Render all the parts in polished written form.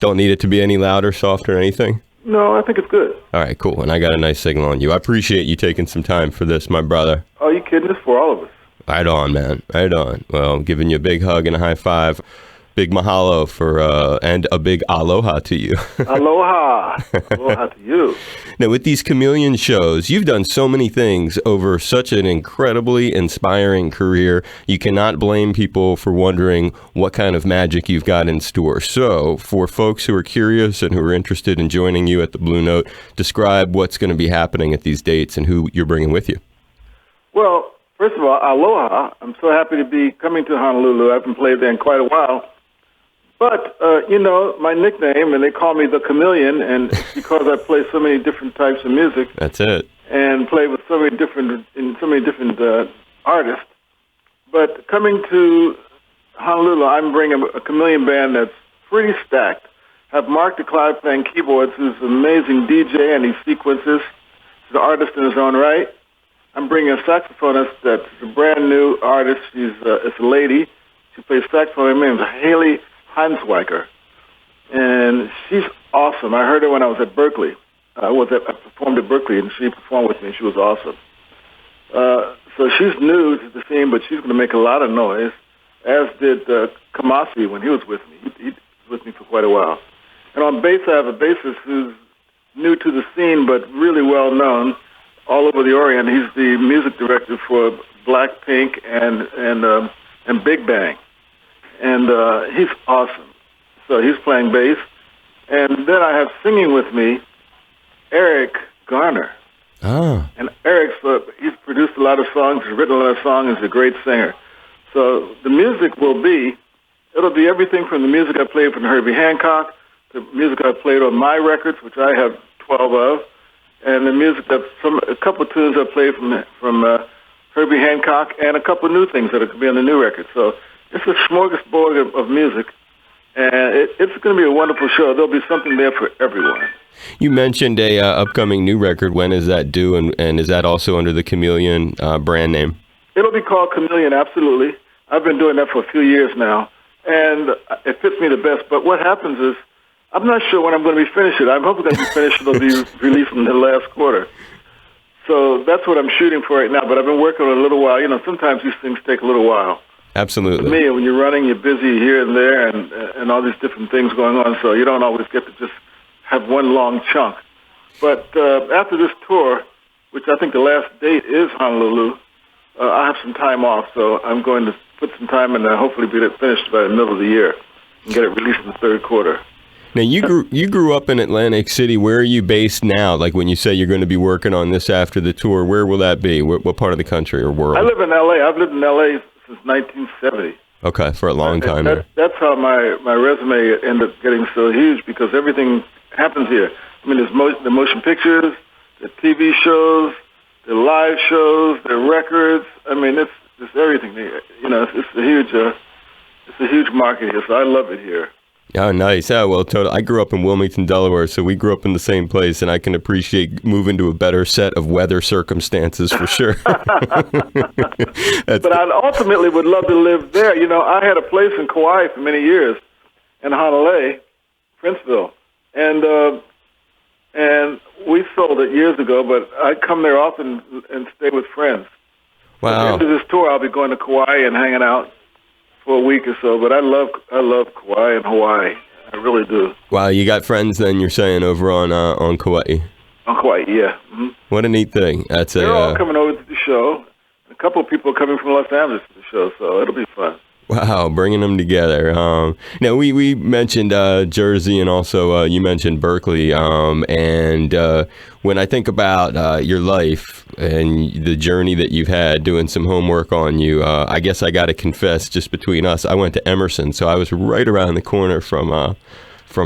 Don't need it to be any louder, softer, or anything? No, I think it's good. All right, cool. And I got a nice signal on you. I appreciate you taking some time for this, my brother. Oh, you kidding? It's for all of us. Right on, man. Right on. Well, I'm giving you a big hug and a high five. Big mahalo for, and a big aloha to you. Aloha. Aloha to you. Now, with these Chameleon shows, you've done so many things over such an incredibly inspiring career. You cannot blame people for wondering what kind of magic you've got in store. So, for folks who are curious and who are interested in joining you at the Blue Note, describe what's going to be happening at these dates and who you're bringing with you. Well, first of all, aloha. I'm so happy to be coming to Honolulu. I haven't played there in quite a while. But, my nickname, and they call me the Chameleon, and it's because I play so many different types of music. That's it. And play with so many different artists. But coming to Honolulu, I'm bringing a Chameleon band that's pretty stacked. I have Mark DeCloud playing keyboards, who's an amazing DJ, and he sequences. He's an artist in his own right. I'm bringing a saxophonist that's a brand new artist. It's a lady. She plays saxophone. Her name is Haley Hansweiker, and she's awesome. I heard her when I was at Berkeley. I performed at Berkeley, and she performed with me. She was awesome. So she's new to the scene, but she's going to make a lot of noise, as did Kamasi when he was with me. He was with me for quite a while. And on bass, I have a bassist who's new to the scene, but really well known all over the Orient. He's the music director for Blackpink and Big Bang. And he's awesome. So he's playing bass. And then I have singing with me Eric Garner. Oh. And Eric's, he's produced a lot of songs, he's written a lot of songs, he's a great singer. So the music it'll be everything from the music I played from Herbie Hancock, the music I played on my records, which I have 12 of, and the music a couple of tunes I played from Herbie Hancock, and a couple of new things that are going to be on the new record. So it's a smorgasbord of music, and it's going to be a wonderful show. There'll be something there for everyone. You mentioned a upcoming new record. When is that due, and is that also under the Chameleon brand name? It'll be called Chameleon, absolutely. I've been doing that for a few years now, and it fits me the best. But what happens is, I'm not sure when I'm going to be finished. I'm hoping that I'm finished. It'll be released in the last quarter. So that's what I'm shooting for right now. But I've been working on it a little while. Sometimes these things take a little while. Absolutely. For me, when you're running, you're busy here and there and all these different things going on, so you don't always get to just have one long chunk. But after this tour, which I think the last date is Honolulu, I have some time off, so I'm going to put some time in there, hopefully be finished by the middle of the year and get it released in the third quarter. Now, you grew up in Atlantic City. Where are you based now? Like when you say you're going to be working on this after the tour, where will that be? What part of the country or world? I live in L.A. I've lived in L.A. since 1970. Okay, for a long time. That's how my resume ended up getting so huge, because everything happens here. I mean, there's the motion pictures, the TV shows, the live shows, the records. I mean, it's everything. It's a huge market here, so I love it here. Oh, nice. Yeah, well, totally. I grew up in Wilmington, Delaware, so we grew up in the same place, and I can appreciate moving to a better set of weather circumstances for sure. But I ultimately would love to live there. I had a place in Kauai for many years, in Honolulu, Princeville, and we sold it years ago, but I come there often and stay with friends. Wow. After this tour, I'll be going to Kauai and hanging out for a week or so, but I love Kauai and Hawaii. I really do. Wow, you got friends then, you're saying, over on Kauai? On Kauai, yeah. Mm-hmm. What a neat thing. They're all coming over to the show. A couple of people are coming from Los Angeles to the show, so it'll be fun. Wow, bringing them together. Now, we mentioned Jersey, and also you mentioned Berkeley. And when I think about your life and the journey that you've had, doing some homework on you, I guess I got to confess, just between us, I went to Emerson, so I was right around the corner from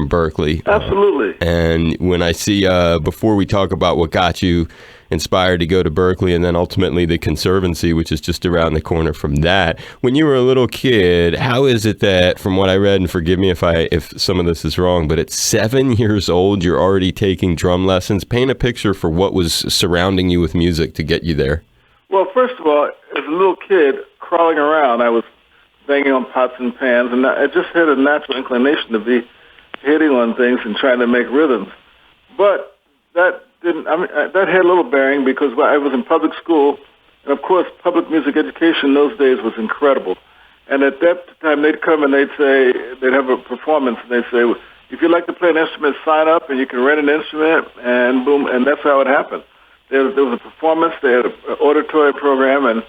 Berkeley. Absolutely. And when I see, before we talk about what got you inspired to go to Berkeley, and then ultimately the Conservancy, which is just around the corner from that. When you were a little kid, how is it that, from what I read, and forgive me if some of this is wrong, but at 7 years old, you're already taking drum lessons? Paint a picture for what was surrounding you with music to get you there. Well, first of all, as a little kid, crawling around, I was banging on pots and pans, and I just had a natural inclination to be hitting on things and trying to make rhythms. But that didn't. I mean, that had a little bearing because I was in public school, and of course, public music education in those days was incredible. And at that time, they'd come and they'd have a performance, and they'd say, if you'd like to play an instrument, sign up, and you can rent an instrument, and boom, and that's how it happened. There was a performance, they had an auditory program, and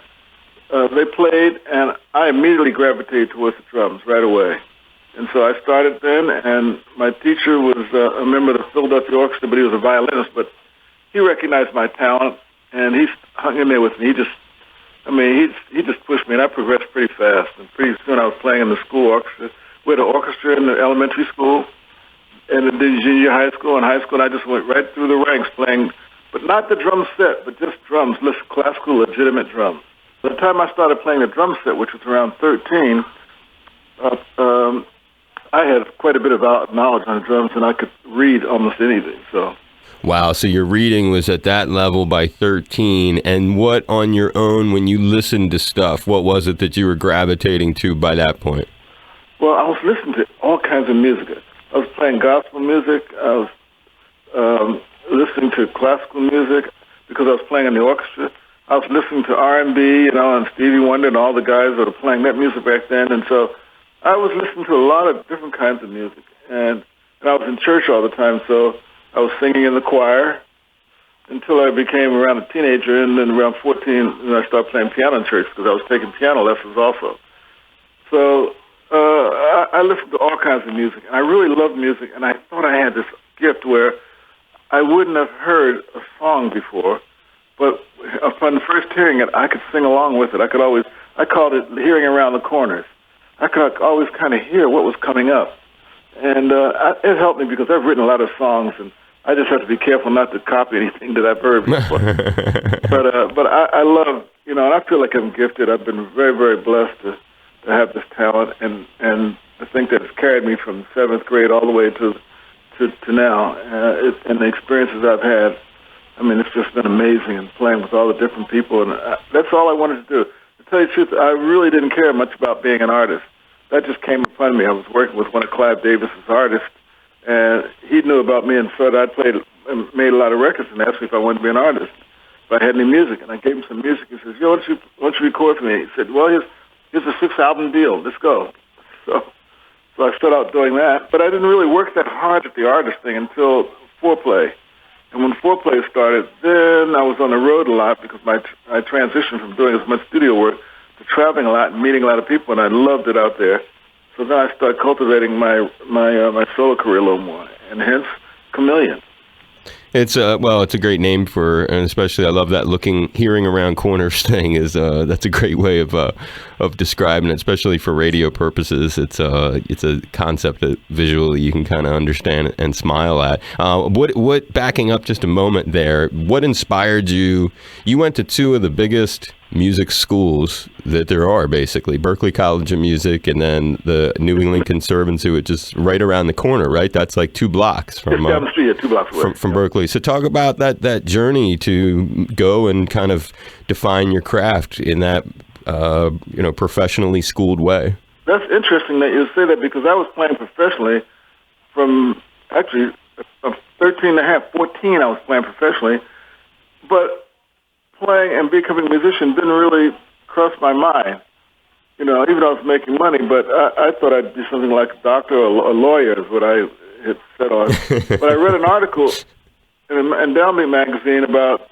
they played, and I immediately gravitated towards the drums right away. And so I started then, and my teacher was a member of the Philadelphia Orchestra, but he was a violinist, but he recognized my talent, and he hung in there with me. He just pushed me, and I progressed pretty fast. And pretty soon I was playing in the school orchestra. We had an orchestra in the elementary school, and in the junior high school, and I just went right through the ranks playing, but not the drum set, but just drums, classical, legitimate drums. By the time I started playing the drum set, which was around 13, I had quite a bit of knowledge on the drums, and I could read almost anything. So. Wow, so your reading was at that level by 13, and what on your own, when you listened to stuff, what was it that you were gravitating to by that point? Well, I was listening to all kinds of music. I was playing gospel music. I was listening to classical music because I was playing in the orchestra. I was listening to R&B, and Stevie Wonder and all the guys that were playing that music back then. And so I was listening to a lot of different kinds of music. And I was in church all the time, so I was singing in the choir until I became around a teenager. And then around 14, I started playing piano in church because I was taking piano lessons also. So I listened to all kinds of music, and I really loved music, and I thought I had this gift where I wouldn't have heard a song before, but upon first hearing it, I could sing along with it. I called it hearing around the corners. I could always kind of hear what was coming up, and it helped me because I've written a lot of songs, and I just have to be careful not to copy anything that I've heard before. but I love, and I feel like I'm gifted. I've been very, very blessed to have this talent, and I think that it's carried me from 7th grade all the way to now, and the experiences I've had. I mean, it's just been amazing, and playing with all the different people, and that's all I wanted to do. To tell you the truth, I really didn't care much about being an artist. That just came upon me. I was working with one of Clive Davis's artists, and he knew about me, and so I played and made a lot of records, and asked me if I wanted to be an artist, if I had any music, and I gave him some music. He says, why don't you record for me? He said, well, here's a 6-album deal. Let's go. So I started out doing that, but I didn't really work that hard at the artist thing until Foreplay. And when Foreplay started, then I was on the road a lot because I transitioned from doing as much studio work to traveling a lot and meeting a lot of people, and I loved it out there. So then I started cultivating my solo career a little more, and hence Chameleon. It's a great name and especially I love that hearing around corners thing that's a great way of describing it, especially for radio purposes. It's a concept that visually you can kind of understand and smile at. What backing up just a moment there, what inspired you? You went to two of the biggest music schools that there are, basically Berklee College of Music and then the New England Conservancy, which is right around the corner, right? That's like 2 blocks from down the street, 2 blocks away. From Berklee. So talk about that journey to go and kind of define your craft in that professionally schooled way. That's interesting that you say that because I was playing professionally from actually 13 and a half, 14 I was playing professionally, but playing and becoming a musician didn't really cross my mind. Even though I was making money, but I thought I'd be something like a doctor or a lawyer is what I had set on. But I read an article in Downbeat magazine about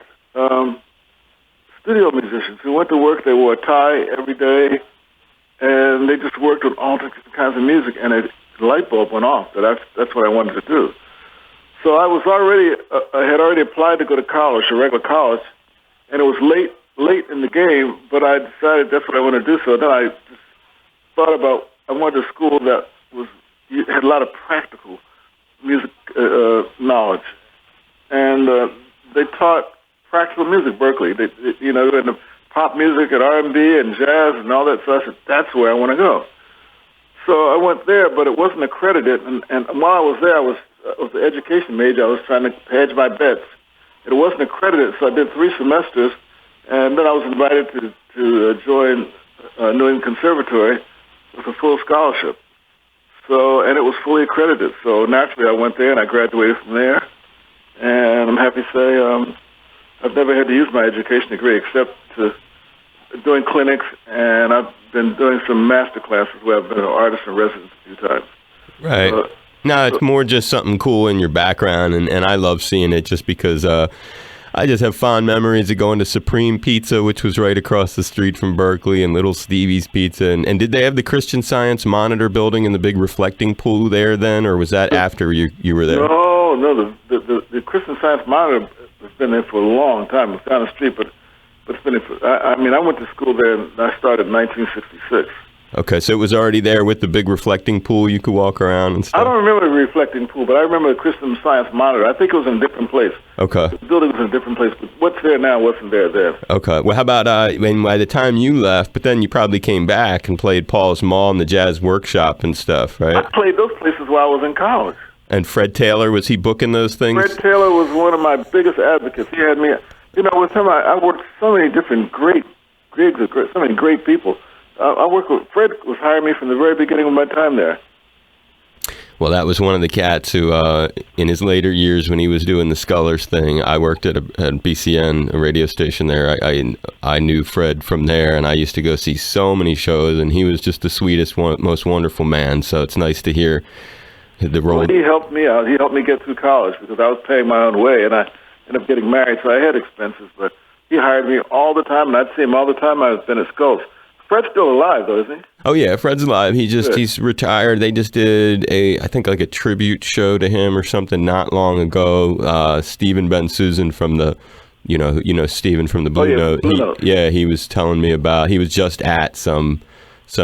studio musicians who went to work. They wore a tie every day, and they just worked on all different kinds of music, and the light bulb went off that that's what I wanted to do. So I had already applied to go to college, a regular college, and it was late in the game, but I decided that's what I want to do. So then I just thought about, I wanted a school that had a lot of practical music knowledge. And they taught practical music, Berklee. They in the pop music and R&B and jazz and all that. So I said, that's where I want to go. So I went there, but it wasn't accredited. And while I was there, I was an education major. I was trying to hedge my bets. It wasn't accredited, so I did 3 semesters, and then I was invited to join New England Conservatory with a full scholarship. So, and it was fully accredited. So naturally, I went there and I graduated from there. And I'm happy to say I've never had to use my education degree except to doing clinics, and I've been doing some master classes where I've been an artist in residence a few times. Right. No, it's more just something cool in your background, and I love seeing it just because I just have fond memories of going to Supreme Pizza, which was right across the street from Berkeley, and Little Stevie's Pizza. And did they have the Christian Science Monitor building and the big reflecting pool there then, or was that after you were there? No, the Christian Science Monitor has been there for a long time. It's down the street, but it's been there for, I went to school there, and I started in 1966. Okay, so it was already there with the big reflecting pool you could walk around and stuff? I don't remember the reflecting pool, but I remember the Christian Science Monitor. I think it was in a different place. Okay. The building was in a different place, but what's there now wasn't there then. Okay. Well, how about by the time you left, but then you probably came back and played Paul's Mall and the Jazz Workshop and stuff, right? I played those places while I was in college. And Fred Taylor, was he booking those things? Fred Taylor was one of my biggest advocates. He had me, with him, I worked so many different great gigs with so many great people. I worked with Fred. Was hiring me from the very beginning of my time there. Well, that was one of the cats who, in his later years, when he was doing the Scullers thing, I worked at BCN, a radio station there. I knew Fred from there, and I used to go see so many shows, and he was just the sweetest, most wonderful man. So it's nice to hear the role. Well, he helped me out. He helped me get through college because I was paying my own way, and I ended up getting married, so I had expenses. But he hired me all the time, and I'd see him all the time I've been at Skulls. Fred's still alive, though, isn't he? Oh, yeah, Fred's alive. He's retired. They just did I think like a tribute show to him or something not long ago. Stephen Ben Susan from the, Stephen from the Blue Note. Blue Note. He was telling me about, he was just at some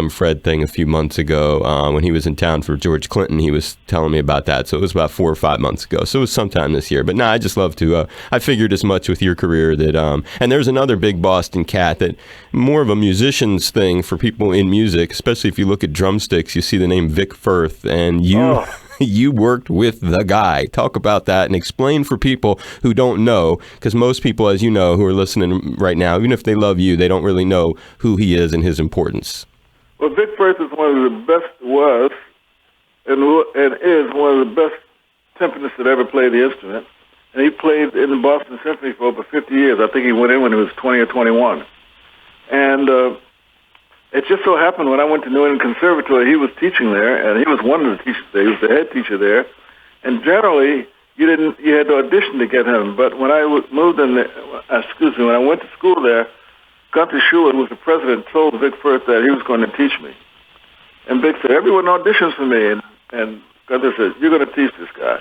Fred thing a few months ago when he was in town for George Clinton. He was telling me about that. So it was about 4 or 5 months ago. So it was sometime this year. But I just love to, I figured as much with your career that, and there's another big Boston cat that more of a musician's thing for people in music, especially if you look at drumsticks, you see the name Vic Firth, and you worked with the guy. Talk about that and explain for people who don't know, because most people, as you know, who are listening right now, even if they love you, they don't really know who he is and his importance. Well, Vic Firth is one of the best, and is one of the best timpanists that ever played the instrument. And he played in the Boston Symphony for over 50 years. I think he went in when he was 20 or 21. And it just so happened when I went to New England Conservatory, he was teaching there, and he was one of the teachers there. He was the head teacher there. And generally, you had to audition to get him. But when I when I went to school there, Gunther Schuller, who was the president, told Vic Firth that he was going to teach me. And Vic said, everyone auditions for me. And Gunther said, you're going to teach this guy.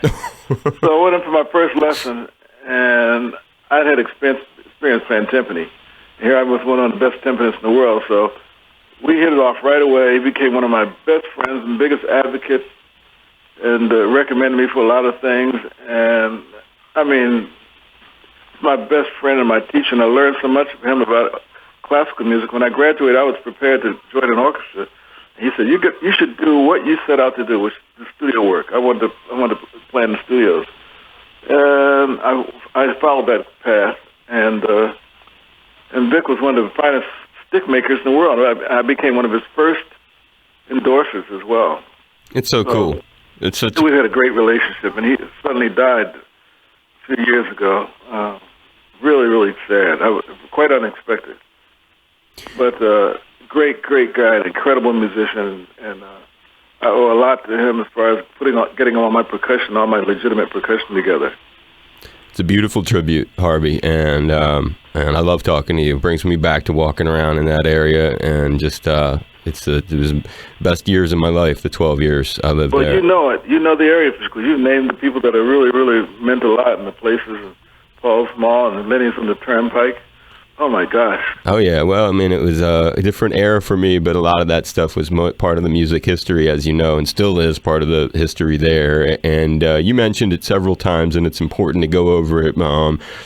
So I went in for my first lesson, and I'd had experience playing timpani. Here I was one of the best timpanists in the world. So we hit it off right away. He became one of my best friends and biggest advocates and recommended me for a lot of things. And, my best friend and my teacher, and I learned so much from him about classical music. When I graduated, I was prepared to join an orchestra. He said, "You should do what you set out to do, which is the studio work." I wanted to play in the studios, and I followed that path. And Vic was one of the finest stick makers in the world. I became one of his first endorsers as well. It's so cool. We had a great relationship, and he suddenly died a few years ago. Really, really sad. Quite unexpected. But great guy, an incredible musician, and I owe a lot to him as far as getting all my legitimate percussion together. It's a beautiful tribute, Harvey, and I love talking to you. It brings me back to walking around in that area, and just it was the best years of my life, the 12 years I lived there. Well, you know it. You know the area, because you've named the people that are really, really meant a lot in the places. Paul's Mall and the Linneys on the Turnpike. Oh, my gosh. Oh, yeah. Well, it was a different era for me, but a lot of that stuff was part of the music history, as you know, and still is part of the history there. And you mentioned it several times, and it's important to go over it.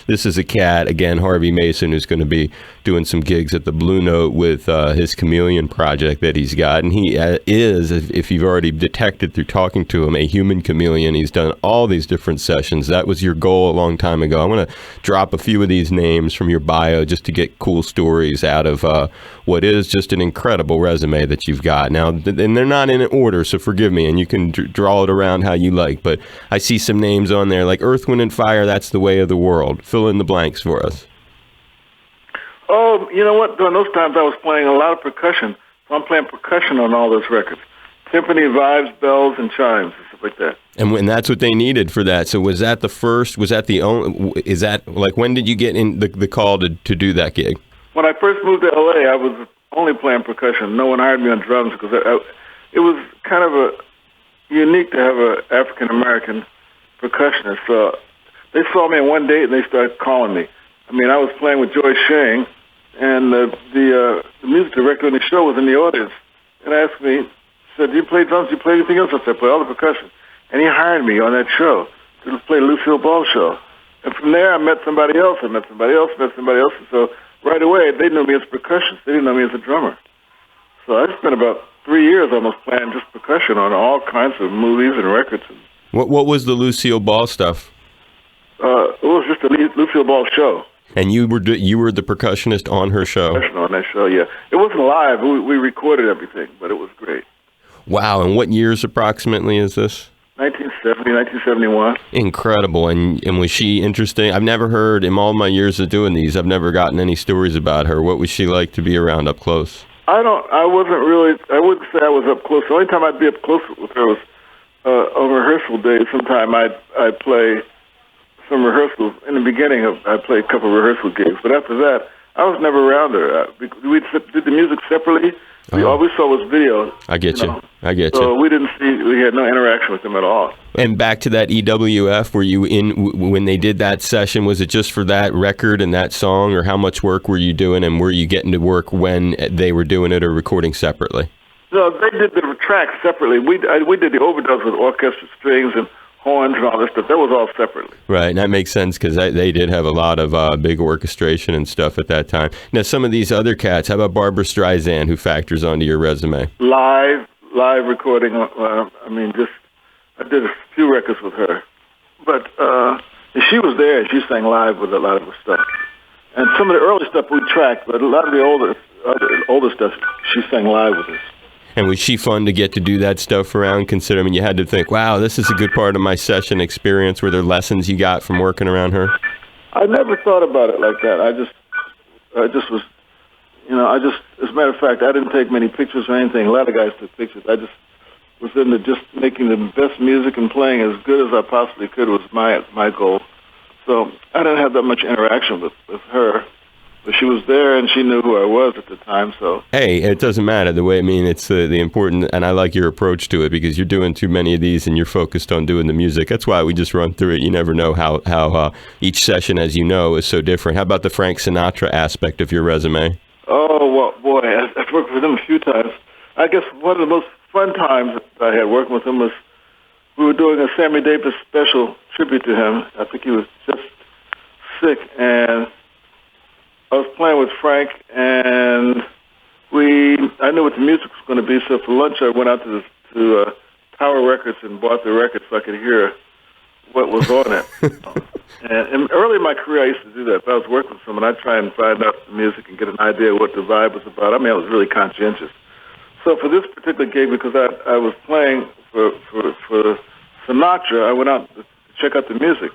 This is a cat, again, Harvey Mason, who's going to be doing some gigs at the Blue Note with his Chameleon project that he's got. And he is, if you've already detected through talking to him, a human chameleon. He's done all these different sessions. That was your goal a long time ago. I want to drop a few of these names from your bio just just to get cool stories out of what is just an incredible resume that you've got. Now, and they're not in order, so forgive me, and you can draw it around how you like, but I see some names on there like Earth, Wind, and Fire, That's the Way of the World. Fill in the blanks for us. Oh, you know what? During those times, I was playing a lot of percussion. So I'm playing percussion on all those records. Timpani, vibes, bells, and chimes, and stuff like that. And that's what they needed for that. So was that the first, was that the only, is that, like, when did you get in the call to do that gig? When I first moved to L.A., I was only playing percussion. No one hired me on drums because it was kind of unique to have an African-American percussionist. So they saw me on one date and they started calling me. I mean, I was playing with Joy Shang, and the music director on the show was in the audience and asked me, said, do you play drums? Do you play anything else? I said, I play all the percussion. And he hired me on that show to play the Lucille Ball show. And from there, I met somebody else. I met somebody else, met somebody else. And so right away, they knew me as a percussionist. They didn't know me as a drummer. So I spent about 3 years almost playing just percussion on all kinds of movies and records. What was the Lucille Ball stuff? It was just a Lucille Ball show. And you were the percussionist on her show? On that show, yeah. It wasn't live. We recorded everything, but it was great. Wow, and what years approximately is this? 1970, 1971. Incredible. And was she interesting? I've never heard, in all my years of doing these, I've never gotten any stories about her. What was she like to be around up close? I wouldn't say I was up close. The only time I'd be up close with her was on rehearsal days. Sometime I'd play some rehearsals. In the beginning, I'd play a couple of rehearsal gigs. But after that, I was never around her. We did the music separately. All we saw was video. I get you. I get so you. We had no interaction with them at all. And back to that EWF, were you in, when they did that session, was it just for that record and that song, or how much work were you doing, and were you getting to work when they were doing it or recording separately? No, they did the tracks separately. We did the overdubs with orchestra strings and horns and all this stuff. That was all separately. Right, and that makes sense because they did have a lot of big orchestration and stuff at that time. Now, some of these other cats, how about Barbra Streisand, who factors onto your resume? Live recording. I did a few records with her. But she was there, and she sang live with a lot of her stuff. And some of the early stuff we tracked, but a lot of the older stuff, she sang live with us. And was she fun to get to do that stuff around? Considering you had to think, wow, this is a good part of my session experience. Were there lessons you got from working around her? I never thought about it like that. I just was, as a matter of fact, I didn't take many pictures or anything. A lot of guys took pictures. I just was into just making the best music and playing as good as I possibly could was my goal. So I didn't have that much interaction with her. But she was there, and she knew who I was at the time. So hey, it doesn't matter the way. I mean, it's the important, and I like your approach to it because you're doing too many of these, and you're focused on doing the music. That's why we just run through it. You never know how each session, as you know, is so different. How about the Frank Sinatra aspect of your resume? Oh, well, boy, I've worked with him a few times. I guess one of the most fun times I had working with him was we were doing a Sammy Davis special tribute to him. I think he was just sick, and I was playing with Frank, and I knew what the music was going to be, so for lunch I went out to Tower Records and bought the record so I could hear what was on it. and early in my career I used to do that. If I was working with someone, I'd try and find out the music and get an idea of what the vibe was about. I mean, I was really conscientious. So for this particular gig, because I was playing for Sinatra, I went out to check out the music.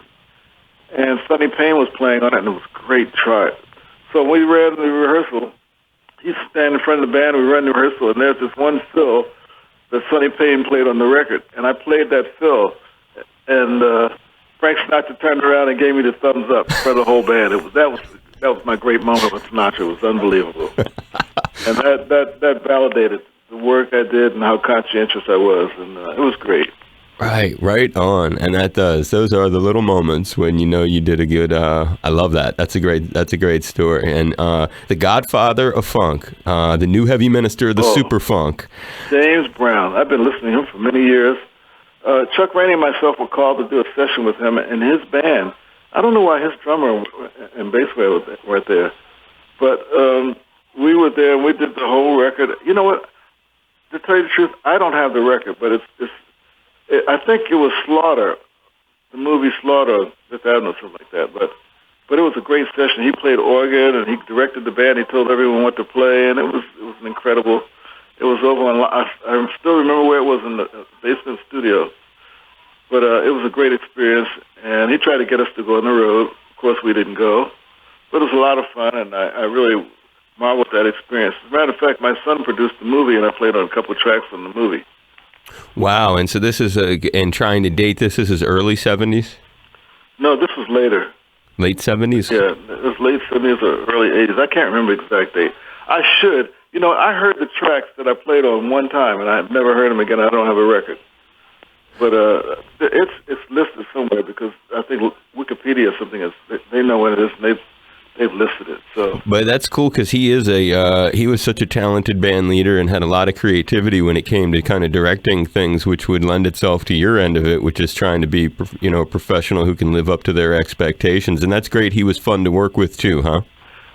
And Sonny Payne was playing on it, and it was great. Try it. So we ran the rehearsal. He's standing in front of the band. We ran the rehearsal, and there's this one fill that Sonny Payne played on the record, and I played that fill. And Frank Sinatra turned around and gave me the thumbs up in front of the whole band. That was my great moment with Sinatra. It was unbelievable, and that validated the work I did and how conscientious I was, and it was great. Right on, and that does. Those are the little moments when you know you did a good. I love that. That's a great story. And the Godfather of Funk, the new heavy minister of the Super Funk, James Brown. I've been listening to him for many years. Chuck Rainey and myself were called to do a session with him and his band. I don't know why his drummer and bass player weren't there, but we were there and we did the whole record. You know what? To tell you the truth, I don't have the record, but I think it was Slaughter, the movie Slaughter, Fifth Avenue, something like that. But But it was a great session. He played organ and he directed the band. He told everyone what to play, and it was an incredible. It was over on. I still remember where it was in the basement studio, but it was a great experience. And he tried to get us to go on the road. Of course, we didn't go, but it was a lot of fun, and I really marveled at that experience. As a matter of fact, my son produced the movie, and I played on a couple of tracks from the movie. Wow! And so this is and trying to date this is his early 70s. No, this was later. Late 70s? Yeah, it was late 70s or early 80s. I can't remember the exact date. I should. You know, I heard the tracks that I played on one time, and I've never heard them again. I don't have a record. But it's listed somewhere because I think Wikipedia or something, they know when it is, and they've listed it. So, but that's cool because he is he was such a talented band leader and had a lot of creativity when it came to kind of directing things, which would lend itself to your end of it, which is trying to be a professional who can live up to their expectations. And that's great. He was fun to work with too, huh?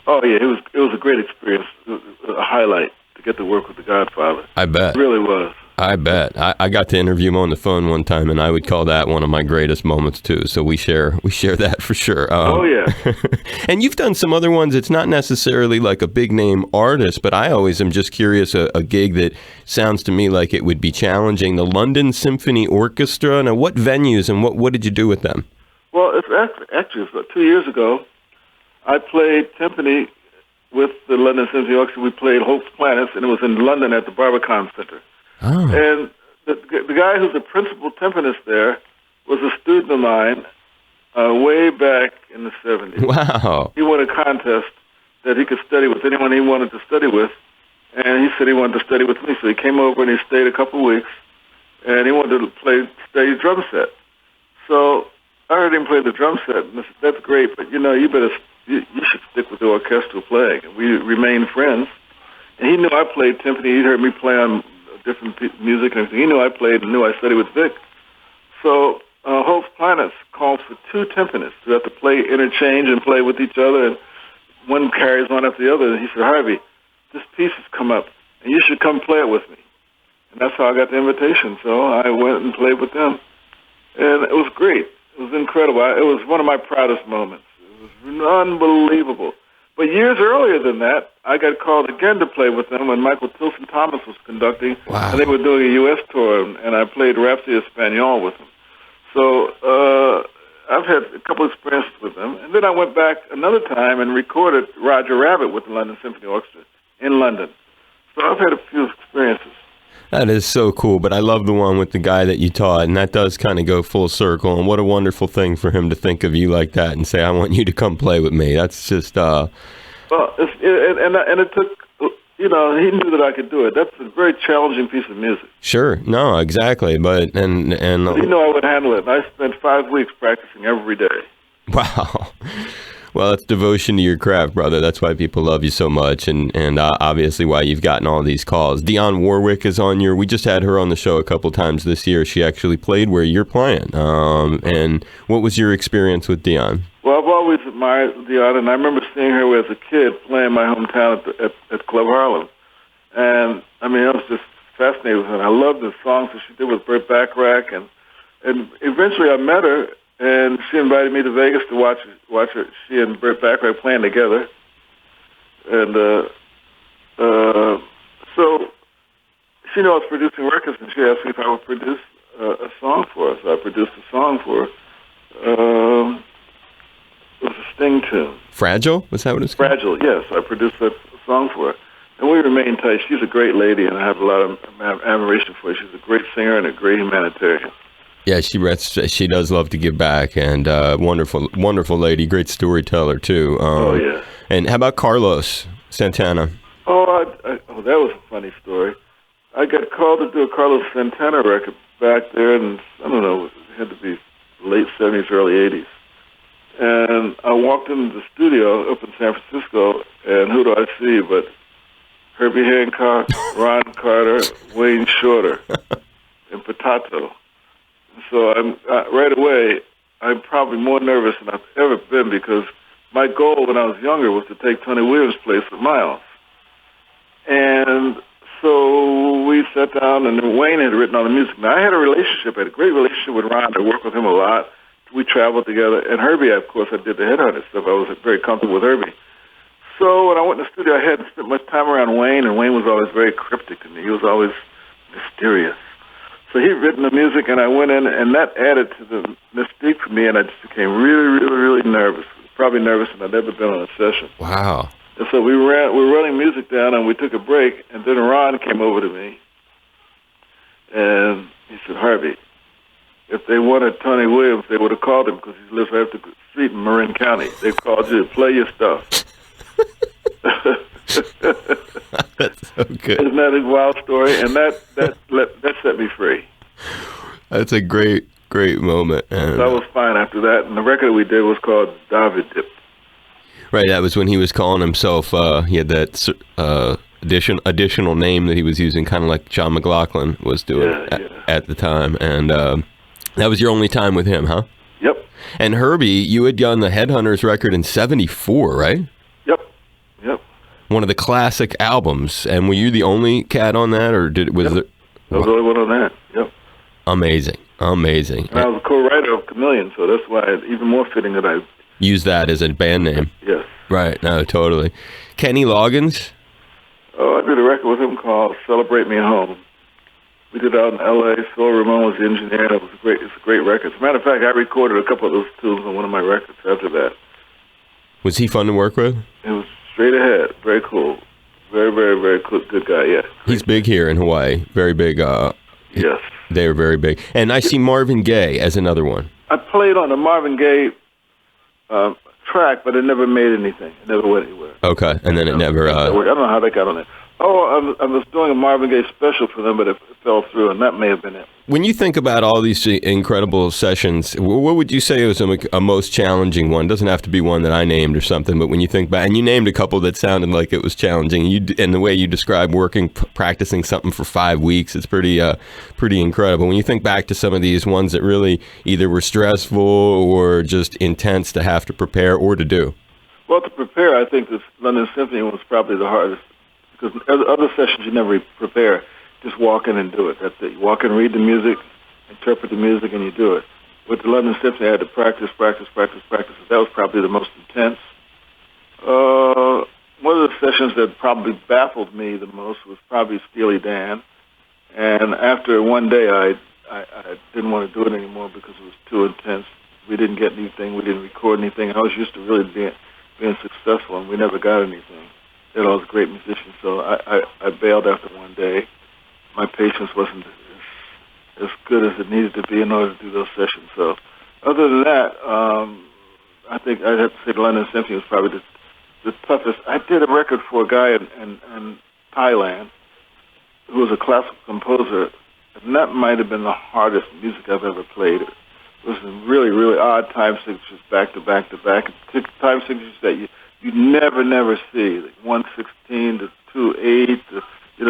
Oh yeah, it was a great experience, a highlight to get to work with the Godfather. I bet. It really was. I bet. I got to interview him on the phone one time, and I would call that one of my greatest moments too. So we share that for sure. Oh yeah. And you've done some other ones. It's not necessarily like a big name artist, but I always am just curious. A gig that sounds to me like it would be challenging. The London Symphony Orchestra. Now, what venues and what did you do with them? Well, it's actually 2 years ago. I played timpani with the London Symphony Orchestra. We played Hope's Planets, and it was in London at the Barbican Center. Oh. And the guy who's the principal timpanist there was a student of mine way back in the 70s. Wow. He won a contest that he could study with anyone he wanted to study with, and he said he wanted to study with me. So he came over and he stayed a couple of weeks, and he wanted to study drum set. So I heard him play the drum set, and I said, that's great, but you should stick with the orchestral playing. And we remained friends. And he knew I played timpani. He'd heard me play on different music and everything. He knew I played and knew I studied with Vic. So Hope's Planets called for two timpanists who have to play interchange and play with each other, and one carries one after the other. And he said, Harvey, this piece has come up, and you should come play it with me. And that's how I got the invitation. So I went and played with them. And it was great. It was incredible. It was one of my proudest moments. It was unbelievable. But years earlier than that, I got called again to play with them when Michael Tilson Thomas was conducting. Wow. And they were doing a U.S. tour, and I played Rhapsody Espanol with them. So I've had a couple of experiences with them. And then I went back another time and recorded Roger Rabbit with the London Symphony Orchestra in London. So I've had a few experiences. That is so cool, but I love the one with the guy that you taught, and that does kind of go full circle, and what a wonderful thing for him to think of you like that and say, I want you to come play with me. That's just... Well, it took, he knew that I could do it. That's a very challenging piece of music. Sure, no, exactly, but... and he knew I would handle it, and I spent 5 weeks practicing every day. Wow. Well, that's devotion to your craft, brother. That's why people love you so much, and obviously why you've gotten all these calls. Dionne Warwick is on we just had her on the show a couple times this year. She actually played where you're playing. And what was your experience with Dionne? Well, I've always admired Dionne, and I remember seeing her as a kid playing in my hometown at Club Harlem. And, I was just fascinated with her. And I loved the songs that she did with Burt Bacharach, and eventually I met her, and she invited me to Vegas to watch her. She and Burt Bacharach playing together, and so she knew I was producing records, and she asked me if I would produce a song for her. So I produced a song for her. It was a Sting tune. Fragile? Was that what it's called? Fragile, yes. I produced that song for her, and we remained tight. She's a great lady, and I have a lot of admiration for her. She's a great singer and a great humanitarian. Yeah, she does love to give back, and wonderful lady, great storyteller too. Yeah. And how about Carlos Santana? That was a funny story. I got called to do a Carlos Santana record back there, and I don't know, it had to be late 70s, early 80s. And I walked into the studio up in San Francisco, and who do I see but Herbie Hancock, Ron Carter, Wayne Shorter, and Potato. So right away, I'm probably more nervous than I've ever been, because my goal when I was younger was to take Tony Williams' place with Miles. And so we sat down, and Wayne had written all the music. Now, I had a great relationship with Ron. I worked with him a lot. we traveled together. And Herbie, of course, I did the Headhunter stuff. I was very comfortable with Herbie. So when I went in the studio, I hadn't spent much time around Wayne, and Wayne was always very cryptic to me. He was always mysterious. So he'd written the music, and I went in, and that added to the mystique for me, and I just became really, really, really nervous. Probably nervous than I'd ever been on a session. Wow. And so we were running music down, and we took a break, and then Ron came over to me, and he said, Harvey, if they wanted Tony Williams, they would have called him because he lives right up the street in Marin County. They called you to play your stuff. That's so good. Isn't that a wild story? And that set me free. That's a great moment. And that was fine after that. And the record we did was called David Dip. Right, that was when he was calling himself. He had that additional name that he was using, kind of like John McLaughlin was doing at the time. And that was your only time with him, huh? Yep. And Herbie, you had done the Headhunters record in '74, right? Yep. One of the classic albums. And were you the only cat on that, or was there? I was the only one on that. Yep. Amazing. And I was a co-writer of Chameleon, so that's why it's even more fitting that I use that as a band name. Yes. Right. No, totally. Kenny Loggins? Oh, I did a record with him called Celebrate Me Home. We did it out in L.A. Phil Ramone was the engineer. It's a great record. As a matter of fact, I recorded a couple of those tunes on one of my records after that. Was he fun to work with? It was straight ahead. Very cool. Very, very, very cool. Good guy, yeah. He's big here in Hawaii. Very big. Yes. They were very big. And I see Marvin Gaye as another one. I played on the Marvin Gaye track, but it never made anything. It never went anywhere. Okay, and then it never... I don't know how that got on it. Oh, I was doing a Marvin Gaye special for them, but it fell through, and that may have been it. When you think about all these incredible sessions, what would you say was a most challenging one? Doesn't have to be one that I named or something, but when you think back, and you named a couple that sounded like it was challenging, and the way you described practicing something for 5 weeks, it's pretty incredible. When you think back to some of these ones that really either were stressful or just intense to have to prepare or to do. Well, to prepare, I think this London Symphony was probably the hardest, because other sessions you never prepare. Just walk in and do it. That's it. You walk in, read the music, interpret the music, and you do it. With the London Symphony, I had to practice. That was probably the most intense. One of the sessions that probably baffled me the most was probably Steely Dan. And after one day, I didn't want to do it anymore because it was too intense. We didn't get anything. We didn't record anything. I was used to really being successful, and we never got anything. They were all great musicians, so I bailed after one day. My patience wasn't as good as it needed to be in order to do those sessions. So other than that, I think I'd have to say the London Symphony was probably the toughest. I did a record for a guy in Thailand who was a classical composer, and that might have been the hardest music I've ever played. It was some really, really odd time signatures back to back to back. Time signatures that you never see, like 116 to 2/8 to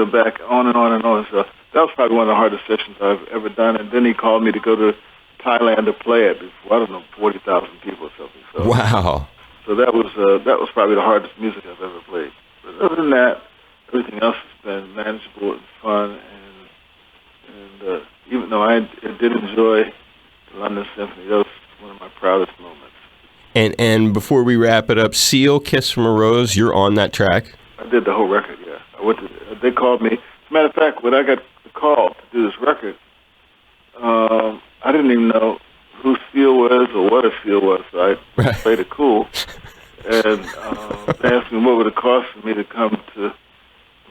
back on and on and on. So that was probably one of the hardest sessions I've ever done. And then he called me to go to Thailand to play it before, I don't know, 40,000 people or something. So, wow. So that was probably the hardest music I've ever played. But other than that, everything else has been manageable and fun. And even though I did enjoy the London Symphony, that was one of my proudest moments. And before we wrap it up, Seal, Kiss from a Rose, you're on that track? I did the whole record, yeah. They called me. As a matter of fact, when I got the call to do this record, I didn't even know who Seal was or what a Seal was, so I played it cool. And they asked me what would it cost for me to come to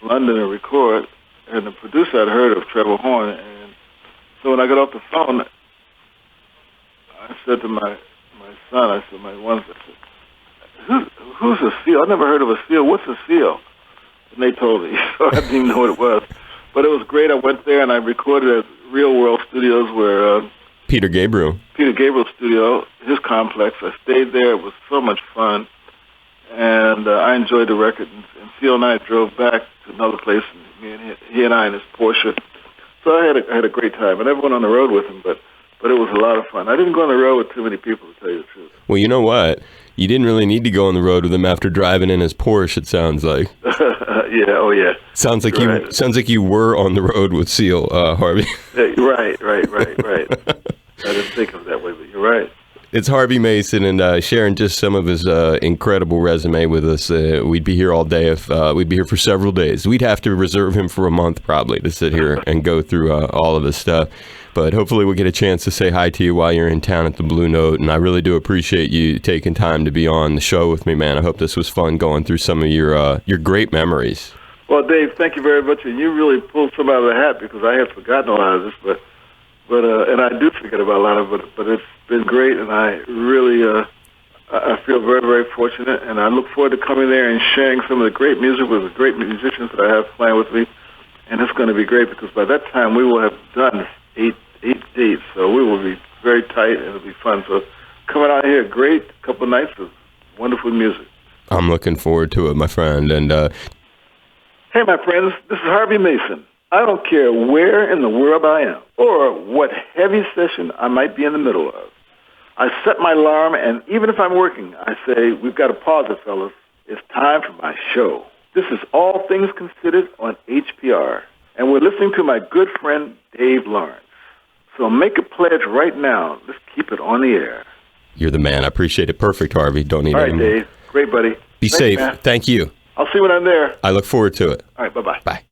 London and record. And the producer I'd heard of, Trevor Horn. And so when I got off the phone, I said to my son, who's a Seal? I never heard of a Seal. What's a Seal? And they told me, so I didn't even know what it was. But it was great. I went there and I recorded at Real World Studios where... Peter Gabriel's studio, his complex. I stayed there. It was so much fun. And I enjoyed the record. And Seal and I drove back to another place, and he and I in his Porsche. So I had a great time. I never went on the road with him, but it was a lot of fun. I didn't go on the road with too many people, to tell you the truth. Well, you know what? You didn't really need to go on the road with him after driving in his Porsche, it sounds like. Yeah. Sounds like you were on the road with Seal, Harvey. Right. I didn't think of it that way, but you're right. It's Harvey Mason, and sharing just some of his incredible resume with us. We'd be here all day if we'd be here for several days. We'd have to reserve him for a month probably to sit here and go through all of his stuff. But hopefully we'll get a chance to say hi to you while you're in town at the Blue Note. And I really do appreciate you taking time to be on the show with me, man. I hope this was fun going through some of your great memories. Well, Dave, thank you very much. And you really pulled some out of the hat because I had forgotten a lot of this, but and I do forget about a lot of it. But it's been great, and I really I feel very, very fortunate. And I look forward to coming there and sharing some of the great music with the great musicians that I have playing with me. And it's going to be great because by that time we will have done eight dates, so we will be very tight, and it'll be fun. So coming out here, great couple of nights of wonderful music. I'm looking forward to it, my friend. And hey, my friends, this is Harvey Mason. I don't care where in the world I am or what heavy session I might be in the middle of. I set my alarm, and even if I'm working, I say, we've got to pause it, fellas. It's time for my show. This is All Things Considered on HPR, and we're listening to my good friend Dave Lawrence. So make a pledge right now. Let's keep it on the air. You're the man. I appreciate it. Perfect, Harvey. Don't need All right, any more. Dave. Great, buddy. Be Thanks, safe. man. Thank you. I'll see you when I'm there. I look forward to it. All right, bye-bye. Bye.